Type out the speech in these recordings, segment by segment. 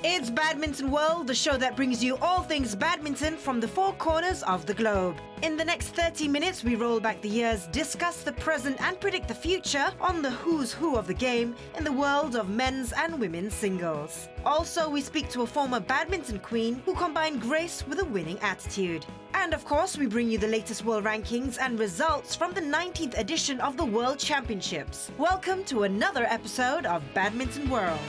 It's Badminton World, the show that brings you all things badminton from the four corners of the globe. In the next 30 minutes, we roll back the years, discuss the present and predict the future on the who's who of the game in the world of men's and women's singles. Also, we speak to a former badminton queen who combined grace with a winning attitude. And of course, we bring you the latest world rankings and results from the 19th edition of the World Championships. Welcome to another episode of Badminton World.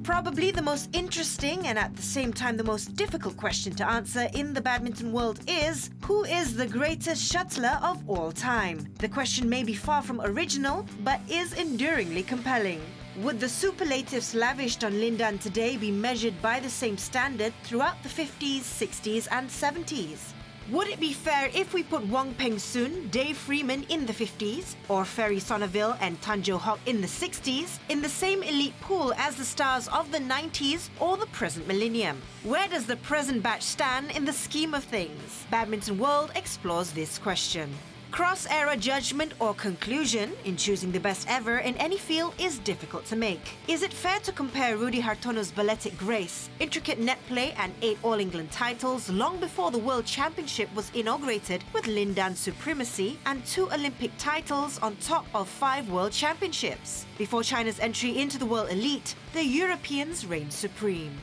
Probably the most interesting and at the same time the most difficult question to answer in the badminton world is, who is the greatest shuttler of all time? The question may be far from original, but is enduringly compelling. Would the superlatives lavished on Lin Dan today be measured by the same standard throughout the 50s, 60s and 70s? Would it be fair if we put Wong Peng Soon, Dave Freeman in the 50s, or Ferry Sonneville and Tan Jo Hock in the 60s, in the same elite pool as the stars of the 90s or the present millennium? Where does the present batch stand in the scheme of things? Badminton World explores this question. Cross-era judgment or conclusion in choosing the best ever in any field is difficult to make. Is it fair to compare Rudy Hartono's balletic grace, intricate net play and 8 All-England titles long before the World Championship was inaugurated with Lin Dan's supremacy and 2 Olympic titles on top of 5 World Championships? Before China's entry into the world elite, the Europeans reigned supreme.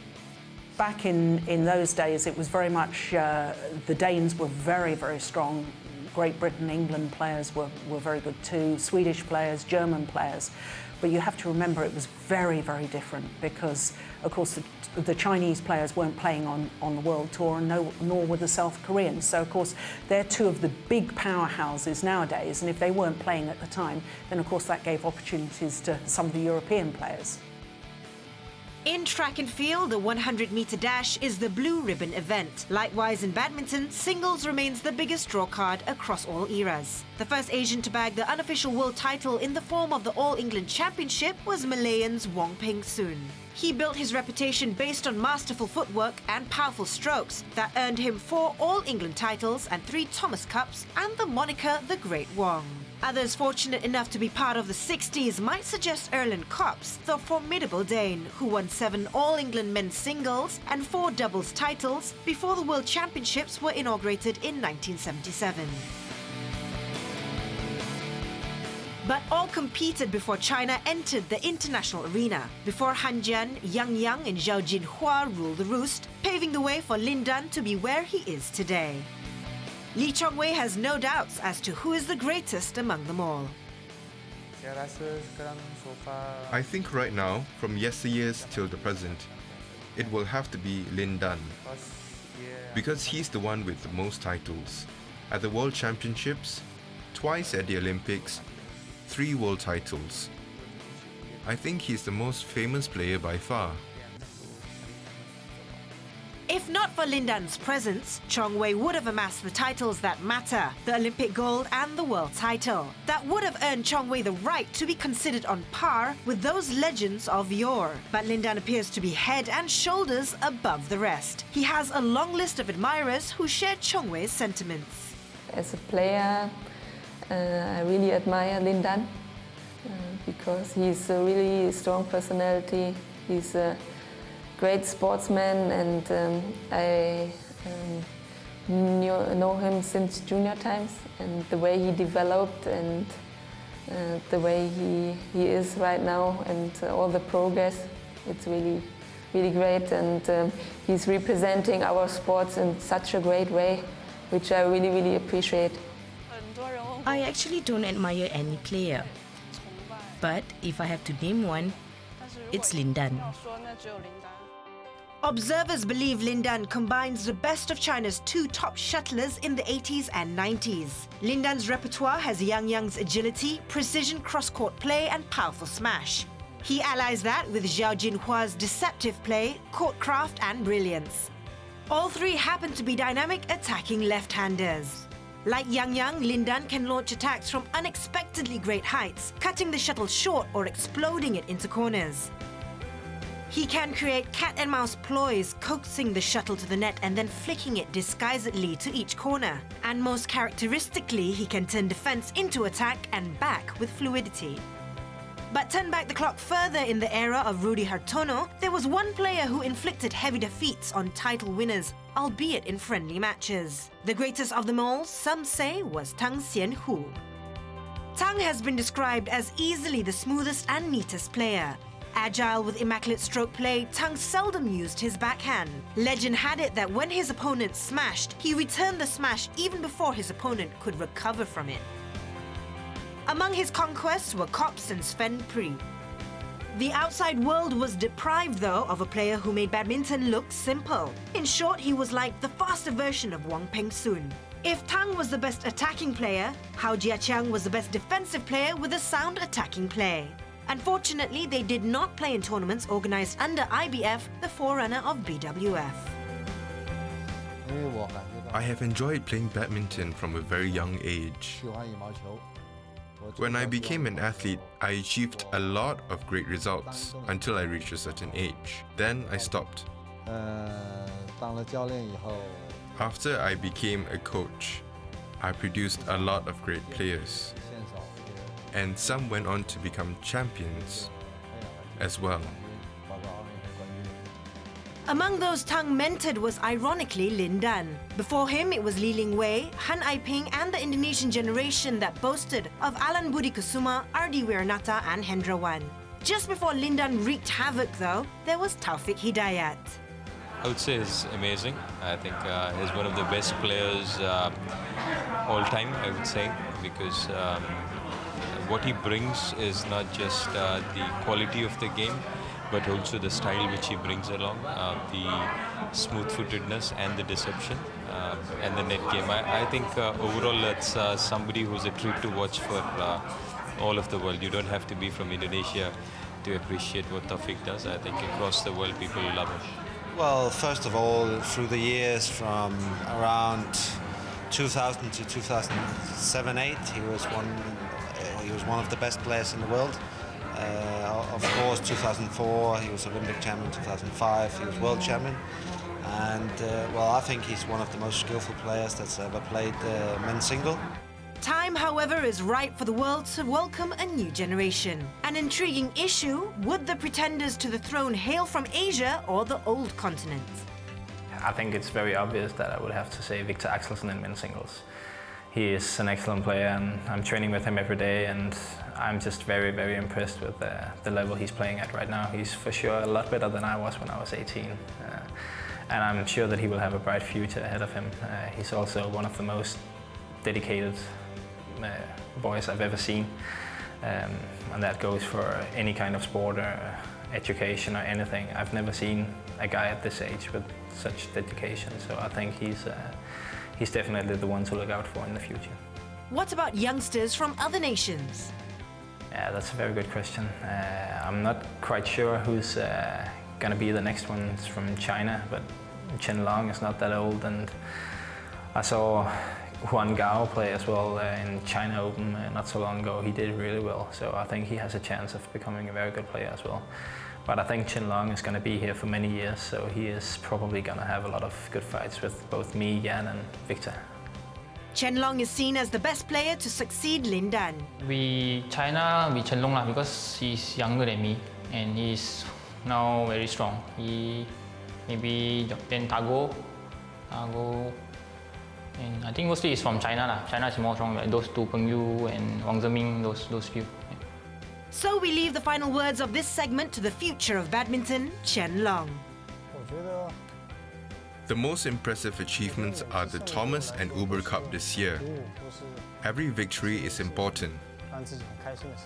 Back in those days, it was very much, the Danes were very, very strong. Great Britain, England players were very good too, Swedish players, German players. But you have to remember it was very, very different because, of course, the Chinese players weren't playing on the world tour, and nor were the South Koreans. So, of course, they're 2 of the big powerhouses nowadays, and if they weren't playing at the time, then, of course, that gave opportunities to some of the European players. In track and field, the 100-meter dash is the blue ribbon event. Likewise, in badminton, singles remains the biggest draw card across all eras. The first Asian to bag the unofficial world title in the form of the All-England Championship was Malayan's Wong Peng Soon. He built his reputation based on masterful footwork and powerful strokes that earned him 4 All-England titles and 3 Thomas Cups and the moniker The Great Wong. Others fortunate enough to be part of the 60s might suggest Erland Kops, the formidable Dane, who won 7 All-England men's singles and 4 doubles titles before the World Championships were inaugurated in 1977. But all competed before China entered the international arena, before Han Jian, Yang Yang and Zhao Jinhua ruled the roost, paving the way for Lin Dan to be where he is today. Lee Chong-wei has no doubts as to who is the greatest among them all. I think right now, from yesteryears till the present, it will have to be Lin Dan. Because he's the one with the most titles. At the World Championships, twice at the Olympics, 3 world titles. I think he's the most famous player by far. If not for Lin Dan's presence, Chong-wei would have amassed the titles that matter, the Olympic gold and the world title. That would have earned Chong-wei the right to be considered on par with those legends of yore. But Lin Dan appears to be head and shoulders above the rest. He has a long list of admirers who share Chong-wei's sentiments. As a player, I really admire Lin Dan because he's a really strong personality. He's a great sportsman, and I know him since junior times, and the way he developed and the way he is right now and all the progress, it's really, really great, and he's representing our sports in such a great way, which I really, really appreciate. I actually don't admire any player, but if I have to name one, it's Lin Dan. Observers believe Lin Dan combines the best of China's 2 top shuttlers in the 80s and 90s. Lin Dan's repertoire has Yang Yang's agility, precision cross-court play and powerful smash. He allies that with Zhao Jinhua's deceptive play, courtcraft and brilliance. All three happen to be dynamic attacking left-handers. Like Yang, Lin Dan can launch attacks from unexpectedly great heights, cutting the shuttle short or exploding it into corners. He can create cat-and-mouse ploys, coaxing the shuttle to the net and then flicking it disguisedly to each corner. And most characteristically, he can turn defense into attack and back with fluidity. But turn back the clock further in the era of Rudy Hartono, there was one player who inflicted heavy defeats on title winners, albeit in friendly matches. The greatest of them all, some say, was Tang Xianhu. Tang has been described as easily the smoothest and neatest player. Agile with immaculate stroke play, Tang seldom used his backhand. Legend had it that when his opponent smashed, he returned the smash even before his opponent could recover from it. Among his conquests were Kops and Sven Pri. The outside world was deprived, though, of a player who made badminton look simple. In short, he was like the faster version of Wang Pengsun. If Tang was the best attacking player, Hao Jiaqiang was the best defensive player with a sound attacking play. Unfortunately, they did not play in tournaments organized under IBF, the forerunner of BWF. I have enjoyed playing badminton from a very young age. When I became an athlete, I achieved a lot of great results until I reached a certain age. Then I stopped. After I became a coach, I produced a lot of great players. And some went on to become champions as well. Among those Tang mentored was ironically Lin Dan. Before him, it was Li Lingwei, Han Aiping and the Indonesian generation that boasted of Alan Budi Kusuma, Ardi Wiranata and Hendrawan. Just before Lin Dan wreaked havoc, though, there was Taufik Hidayat. I would say he's amazing. I think he's one of the best players all time, I would say, because what he brings is not just the quality of the game, but also the style which he brings along, the smooth-footedness and the deception and the net game. I think overall that's somebody who's a treat to watch for all of the world. You don't have to be from Indonesia to appreciate what Taufik does. I think across the world people love him. Well, first of all, through the years from around 2000 to 2007-8, he was one of the best players in the world. Of course, 2004, he was Olympic champion, 2005, he was world champion. And, well, I think he's one of the most skillful players that's ever played men's single. Time, however, is ripe for the world to welcome a new generation. An intriguing issue, would the pretenders to the throne hail from Asia or the old continent? I think it's very obvious that I would have to say Victor Axelsen in men's singles. He is an excellent player and I'm training with him every day and I'm just very, very impressed with the level he's playing at right now. He's for sure a lot better than I was when I was 18. And I'm sure that he will have a bright future ahead of him. He's also one of the most dedicated boys I've ever seen. And that goes for any kind of sport or education or anything. I've never seen a guy at this age with such dedication, so I think he's definitely the one to look out for in the future. What about youngsters from other nations? Yeah, that's a very good question. I'm not quite sure who's going to be the next one from China, but Chen Long is not that old, and I saw Huan Gao play as well in China Open not so long ago. He did really well, so I think he has a chance of becoming a very good player as well. But I think Chen Long is going to be here for many years, so he is probably going to have a lot of good fights with both me, Yan and Victor. Chen Long is seen as the best player to succeed Lin Dan. China, with Chen Long because he's younger than me and he's now very strong. He maybe then Tago, and I think mostly he's from China. China is more strong, like those two, Peng Yu and Wang Zeming, those few. Yeah. So we leave the final words of this segment to the future of badminton, Chen Long. The most impressive achievements are the Thomas and Uber Cup this year. Every victory is important,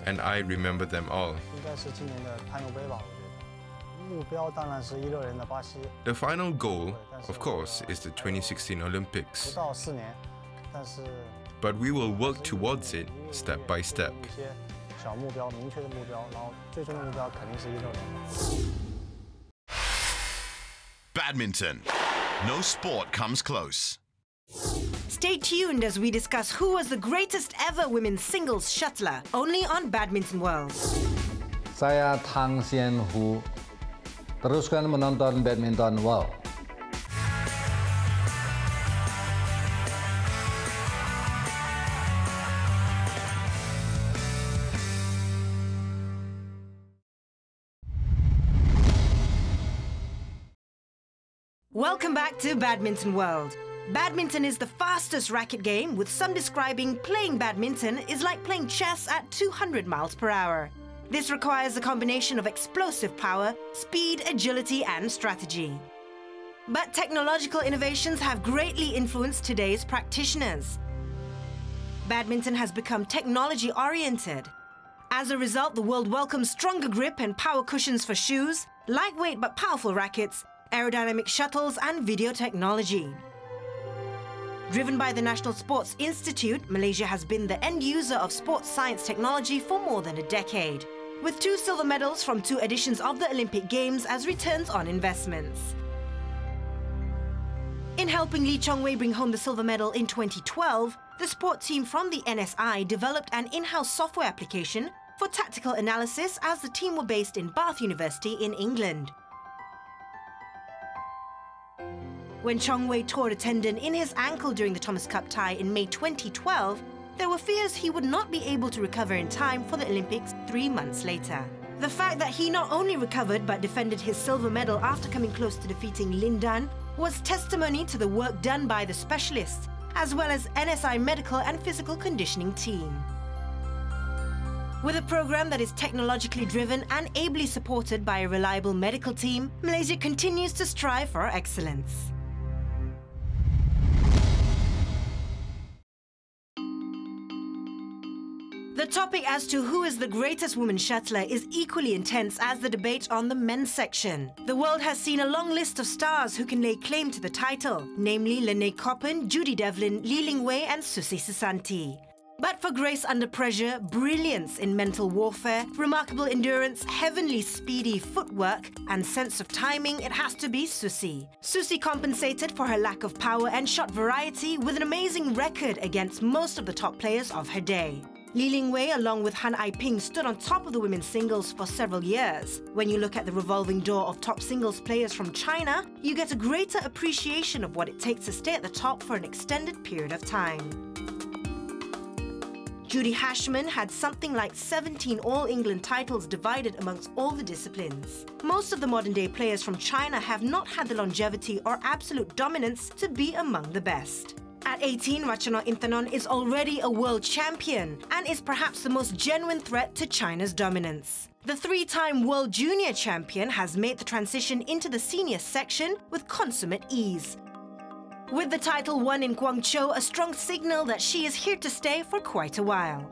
and I remember them all. The final goal, of course, is the 2016 Olympics. But we will work towards it step by step. 小目标、明确的目标，然后最终的目标肯定是166年。Badminton. No sport comes close. Stay tuned as we discuss who was the greatest ever women's singles shuttler, only on Badminton World. Saya Tang Xian Hu. Teruskan menonton Badminton World. Welcome back to Badminton World. Badminton is the fastest racket game, with some describing playing badminton is like playing chess at 200 miles per hour. This requires a combination of explosive power, speed, agility, and strategy. But technological innovations have greatly influenced today's practitioners. Badminton has become technology-oriented. As a result, the world welcomes stronger grip and power cushions for shoes, lightweight but powerful rackets, aerodynamic shuttles, and video technology. Driven by the National Sports Institute, Malaysia has been the end user of sports science technology for more than a decade, with 2 silver medals from 2 editions of the Olympic Games as returns on investments. In helping Lee Chong-wei bring home the silver medal in 2012, the sport team from the NSI developed an in-house software application for tactical analysis, as the team were based in Bath University in England. When Chong-wei tore a tendon in his ankle during the Thomas Cup tie in May 2012, there were fears he would not be able to recover in time for the Olympics 3 months later. The fact that he not only recovered but defended his silver medal after coming close to defeating Lin Dan was testimony to the work done by the specialists, as well as NSI medical and physical conditioning team. With a program that is technologically driven and ably supported by a reliable medical team, Malaysia continues to strive for excellence. The topic as to who is the greatest woman shuttler is equally intense as the debate on the men's section. The world has seen a long list of stars who can lay claim to the title, namely Lene Koppen, Judy Devlin, Li Lingwei and Susi Susanti. But for grace under pressure, brilliance in mental warfare, remarkable endurance, heavenly speedy footwork, and sense of timing, it has to be Susi. Susi compensated for her lack of power and shot variety with an amazing record against most of the top players of her day. Li Lingwei, along with Han Ai-ping, stood on top of the women's singles for several years. When you look at the revolving door of top singles players from China, you get a greater appreciation of what it takes to stay at the top for an extended period of time. Judy Hashman had something like 17 All-England titles divided amongst all the disciplines. Most of the modern-day players from China have not had the longevity or absolute dominance to be among the best. At 18, Ratchana Intanon is already a world champion and is perhaps the most genuine threat to China's dominance. The 3-time world junior champion has made the transition into the senior section with consummate ease. With the title won in Guangzhou, a strong signal that she is here to stay for quite a while.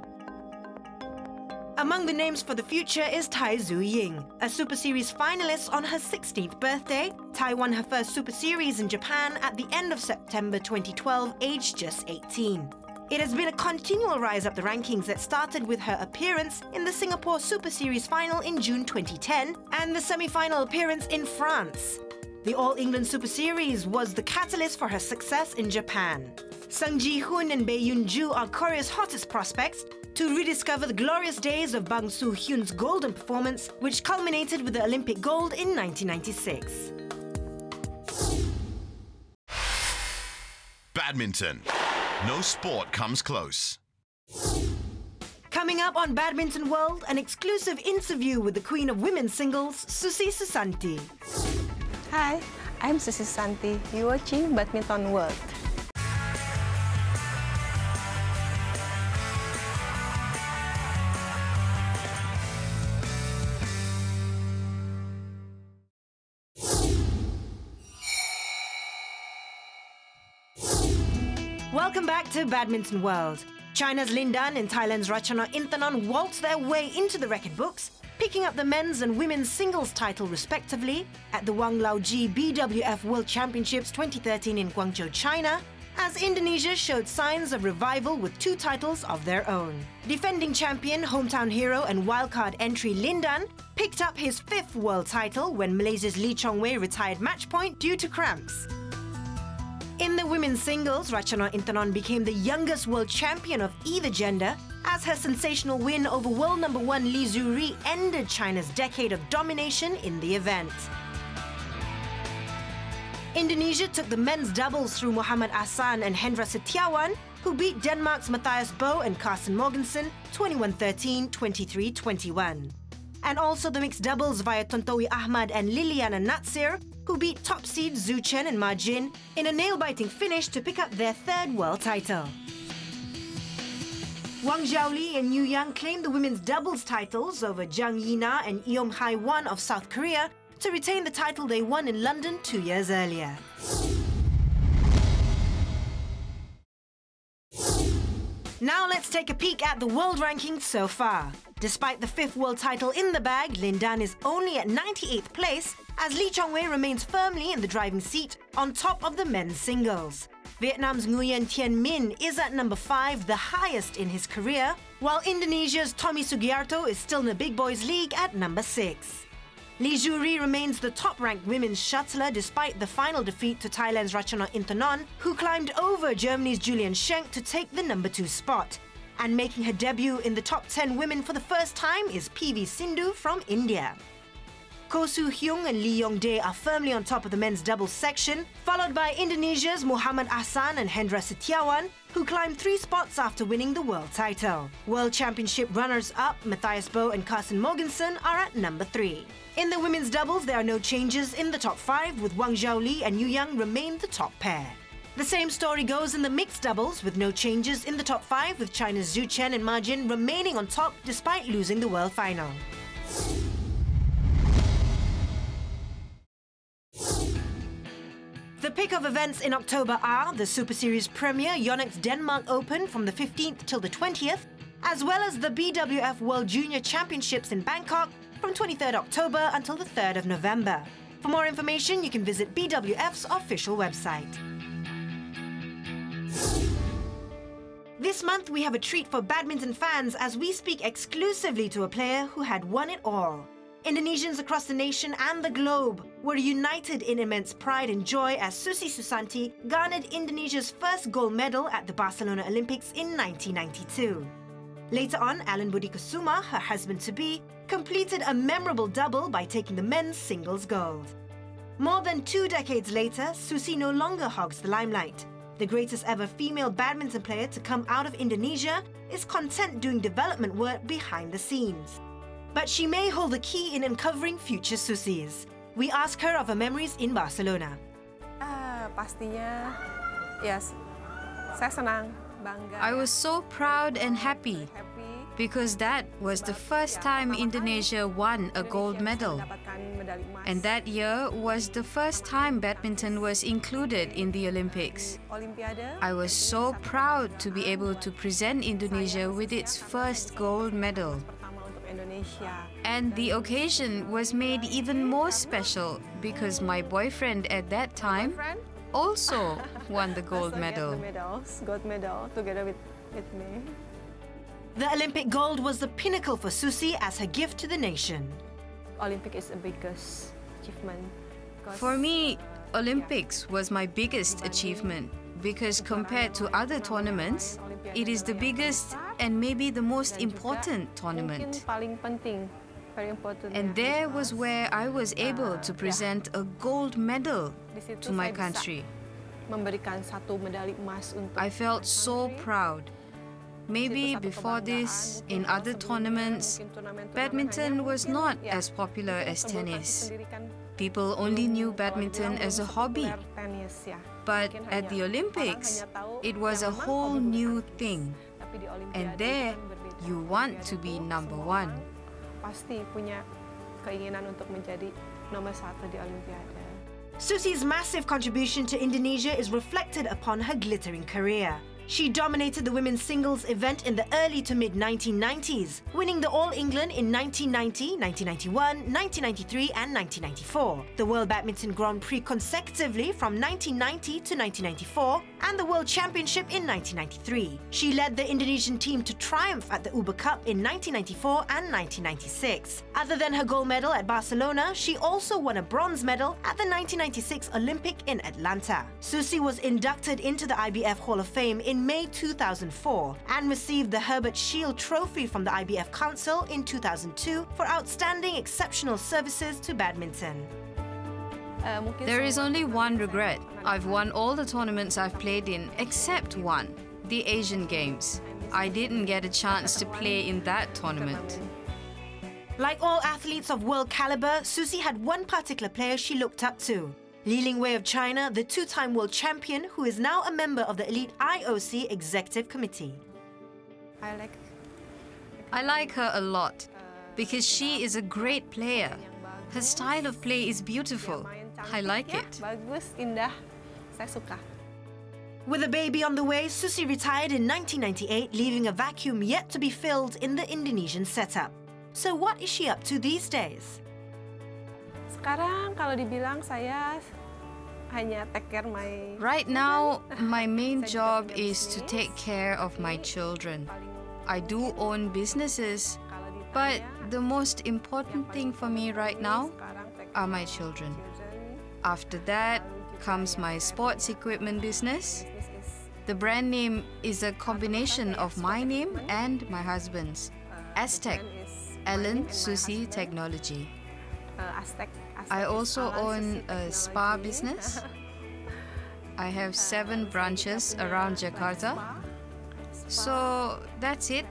Among the names for the future is Tai Zhu Ying, a Super Series finalist on her 16th birthday. Tai won her first Super Series in Japan at the end of September 2012, aged just 18. It has been a continual rise up the rankings that started with her appearance in the Singapore Super Series final in June 2010 and the semi-final appearance in France. The All-England Super Series was the catalyst for her success in Japan. Sung Ji-hoon and Bae Yoon-ju are Korea's hottest prospects to rediscover the glorious days of Bang Soo-hyun's golden performance, which culminated with the Olympic gold in 1996. Badminton. No sport comes close. Coming up on Badminton World, an exclusive interview with the queen of women's singles, Susi Susanti. Hi, I'm Susi Susanti. You're watching Badminton World. Welcome back to Badminton World. China's Lin Dan and Thailand's Ratchana Intanon waltzed their way into the record books, picking up the men's and women's singles title respectively at the Wang Laoji BWF World Championships 2013 in Guangzhou, China, as Indonesia showed signs of revival with 2 titles of their own. Defending champion, hometown hero and wildcard entry Lin Dan picked up his 5th world title when Malaysia's Lee Chong Wei retired match point due to cramps. In the women's singles, Ratchanok Intanon became the youngest world champion of either gender, as her sensational win over world number 1 Li Zuri ended China's decade of domination in the event. Indonesia took the men's doubles through Muhammad Ahsan and Hendra Setiawan, who beat Denmark's Matthias Bo and Carsten Mogensen 21-13, 23-21. And also the mixed doubles via Tontowi Ahmad and Liliana Natsir, who beat top seed Zhu Chen and Ma Jin in a nail-biting finish to pick up their 3rd world title. Wang Zhaoli and Yu Yang claimed the women's doubles titles over Zhang Yina and Yeom Hai-won of South Korea to retain the title they won in London 2 years earlier. Now let's take a peek at the world rankings so far. Despite the 5th world title in the bag, Lin Dan is only at 98th place, as Lee Chong Wei remains firmly in the driving seat on top of the men's singles. Vietnam's Nguyen Thien Minh is at number 5, the highest in his career, while Indonesia's Tommy Sugiarto is still in the big boys league at number 6. Li Zuri remains the top-ranked women's shuttler despite the final defeat to Thailand's Ratchanok Intanon, who climbed over Germany's Julian Schenk to take the number 2 spot. And making her debut in the top 10 women for the first time is PV Sindhu from India. Ko Soo-hyung and Lee Yong-dae are firmly on top of the men's doubles section, followed by Indonesia's Muhammad Ahsan and Hendra Setiawan, who climbed 3 spots after winning the world title. World Championship runners-up Matthias Bo and Carsten Mogensen are at number 3. In the women's doubles, there are no changes in the top 5, with Wang Zhaoli and Yu Yang remain the top pair. The same story goes in the mixed doubles, with no changes in the top 5, with China's Zhu Chen and Ma Jin remaining on top despite losing the world final. The pick of events in October are the Superseries Premier Yonex Denmark Open from the 15th till the 20th, as well as the BWF World Junior Championships in Bangkok from 23rd October until the 3rd of November. For more information, you can visit BWF's official website. This month, we have a treat for badminton fans as we speak exclusively to a player who had won it all. Indonesians across the nation and the globe were united in immense pride and joy as Susi Susanti garnered Indonesia's first gold medal at the Barcelona Olympics in 1992. Later on, Alan Budi Kusuma, her husband-to-be, completed a memorable double by taking the men's singles gold. More than 2 decades later, Susi no longer hogs the limelight. The greatest ever female badminton player to come out of Indonesia is content doing development work behind the scenes. But she may hold the key in uncovering future Susis. We ask her of her memories in Barcelona. Pastinya, yes, saya senang, bangga. I was so proud and happy because that was the first time Indonesia won a gold medal. And that year was the first time badminton was included in the Olympics. I was so proud to be able to present Indonesia with its first gold medal. And the occasion was made even more special because my boyfriend at that time also won the gold medal. Gold medal together with me. The Olympic gold was the pinnacle for Susi as her gift to the nation. Olympic is the biggest achievement. For me, Olympics was my biggest achievement because compared to other tournaments, it is the biggest and maybe the most important tournament. And there was where I was able to present a gold medal to my country. I felt so proud. Maybe before this, in other tournaments, badminton was not as popular as tennis. People only knew badminton as a hobby. But at the Olympics, it was a whole new thing. And there, you want to be number 1. Susi's massive contribution to Indonesia is reflected upon her glittering career. She dominated the women's singles event in the early to mid-1990s, winning the All England in 1990, 1991, 1993 and 1994, the World Badminton Grand Prix consecutively from 1990 to 1994, and the World Championship in 1993. She led the Indonesian team to triumph at the Uber Cup in 1994 and 1996. Other than her gold medal at Barcelona, she also won a bronze medal at the 1996 Olympic in Atlanta. Susi was inducted into the IBF Hall of Fame in May 2004 and received the Herbert Shield Trophy from the IBF Council in 2002 for outstanding exceptional services to badminton. There is only one regret. I've won all the tournaments I've played in except one, the Asian Games. I didn't get a chance to play in that tournament. Like all athletes of world caliber, Susi had one particular player she looked up to. Li Lingwei of China, the two-time world champion, who is now a member of the elite IOC Executive Committee. I like her a lot because she is a great player. Her style of play is beautiful. I like it. With a baby on the way, Susi retired in 1998, leaving a vacuum yet to be filled in the Indonesian setup. So what is she up to these days? Right now, my main job is to take care of my children. I do own businesses, but the most important thing for me right now are my children. After that comes my sports equipment business. The brand name is a combination of my name and my husband's, Aztec, Alan Susi Technology. I also own a spa business. I have 7 branches around Jakarta. So that's it.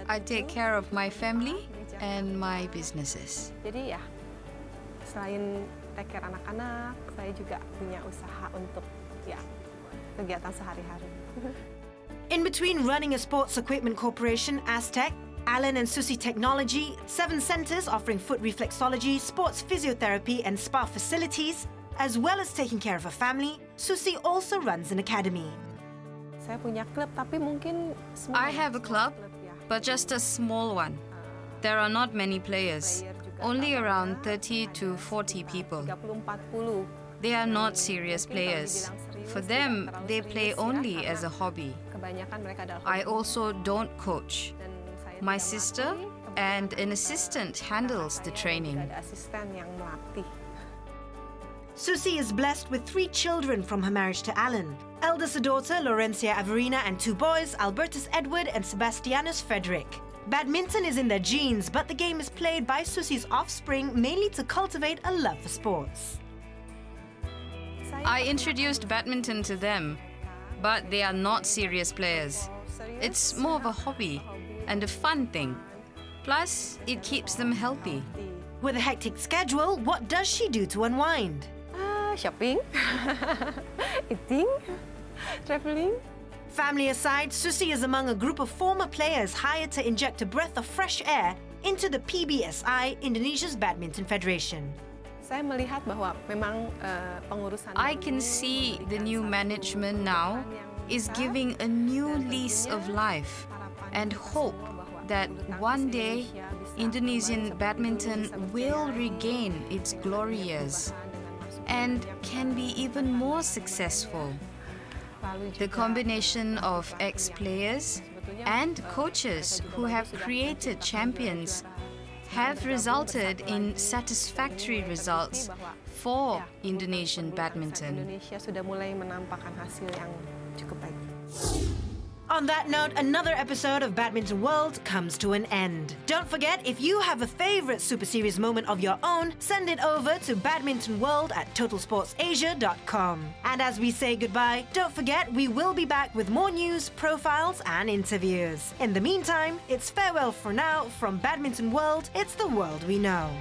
I take care of my family and my businesses. Jadi ya, selain take care anak-anak, saya juga punya usaha untuk kegiatan sehari-hari. In between running a sports equipment corporation, Aztec, Alan and Susi Technology, 7 centers offering foot reflexology, sports physiotherapy and spa facilities, as well as taking care of her family, Susi also runs an academy. Saya punya klub, tapi mungkin I have a club, but just a small one. There are not many players, only around 30 to 40 people. They are not serious players. For them, they play only as a hobby. I also don't coach. My sister and an assistant handles the training. Susi is blessed with 3 children from her marriage to Alan. Eldest a daughter, Laurencia Averina, and 2 boys, Albertus Edward and Sebastianus Frederick. Badminton is in their genes, but the game is played by Susi's offspring mainly to cultivate a love for sports. I introduced badminton to them, but they are not serious players. It's more of a hobby and a fun thing. Plus, it keeps them healthy. With a hectic schedule, what does she do to unwind? Shopping, eating, traveling. Family aside, Susi is among a group of former players hired to inject a breath of fresh air into the PBSI, Indonesia's Badminton Federation. I can see the new management now is giving a new lease of life and hope that one day Indonesian badminton will regain its glory years and can be even more successful. The combination of ex-players and coaches who have created champions have resulted in satisfactory results for Indonesian badminton. On that note, another episode of Badminton World comes to an end. Don't forget, if you have a favorite Super Series moment of your own, send it over to badmintonworld@totalsportsasia.com. And as we say goodbye, don't forget we will be back with more news, profiles and interviews. In the meantime, it's farewell for now from Badminton World. It's the world we know.